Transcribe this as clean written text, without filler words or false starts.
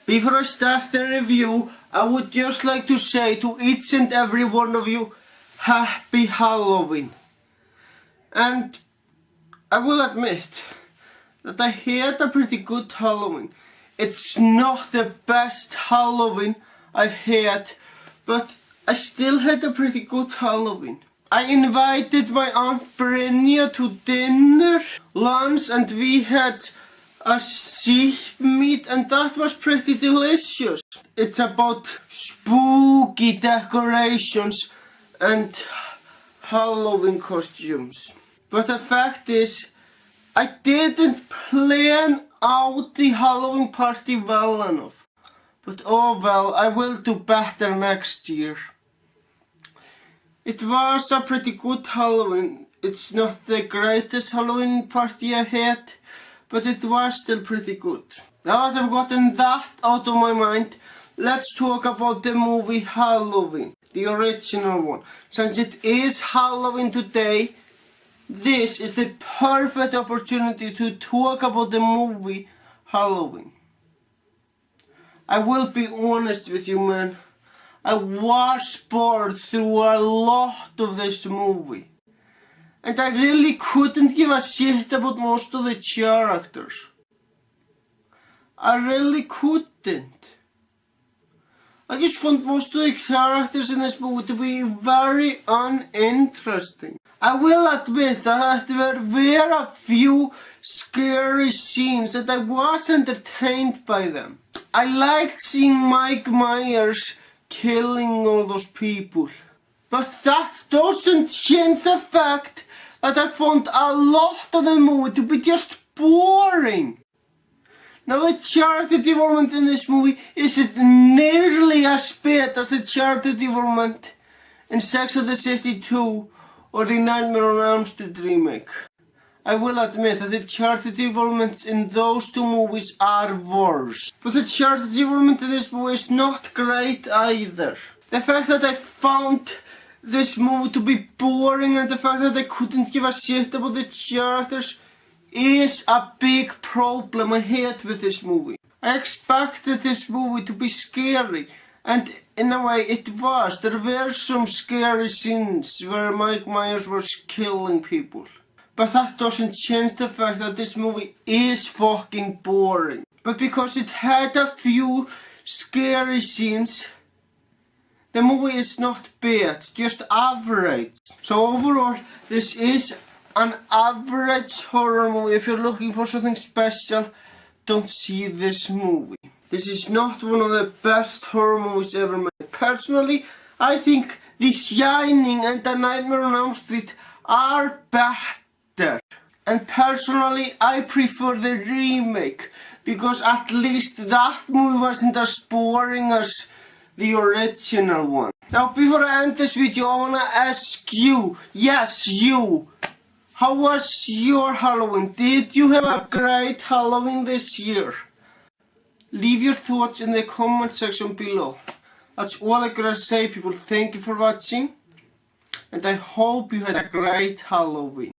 Before I start the review, I would just like to say to each and every one of you, Happy Halloween. And I will admit that I had a pretty good Halloween. It's not the best Halloween I've had, but I still had a pretty good Halloween. I invited my Aunt Brynja to dinner, lunch, and we had a sheep meat, and that was pretty delicious. It's about spooky decorations and Halloween costumes. But the fact is, I didn't plan out the Halloween party well enough. But oh well, I will do better next year. It was a pretty good Halloween. It's not the greatest Halloween party I had, but it was still pretty good. Now that I've gotten that out of my mind, let's talk about the movie Halloween, the original one. Since it is Halloween today, this is the perfect opportunity to talk about the movie Halloween. I will be honest with you, man. I was bored through a lot of this movie. And I really couldn't give a shit about most of the characters. I really couldn't. I just found most of the characters in this movie to be very uninteresting. I will admit that there were a few scary scenes and I was entertained by them. I liked seeing Mike Myers killing all those people. But that doesn't change the fact that I found a lot of the movie to be just boring. Now the character development in this movie isn't nearly as bad as the character development in Sex and the City 2 or the Nightmare on Elm Street remake. I will admit that the character development in those two movies are worse. But the character development in this movie is not great either. The fact that I found this movie to be boring and the fact that I couldn't give a shit about the characters is a big problem I had with this movie. I expected this movie to be scary, and in a way it was. There were some scary scenes where Mike Myers was killing people. But that doesn't change the fact that this movie is fucking boring. But because it had a few scary scenes, the movie is not bad, just average. So overall, this is an average horror movie. If you're looking for something special, don't see this movie. This is not one of the best horror movies ever made. Personally, I think The Shining and The Nightmare on Elm Street are better. And personally, I prefer the remake, because at least that movie wasn't as boring as the original one. Now, before I end this video, I wanna ask you, yes, you, how was your Halloween? Did you have a great Halloween this year? Leave your thoughts in the comment section below. That's all I gotta say, people. Thank you for watching, and I hope you had a great Halloween.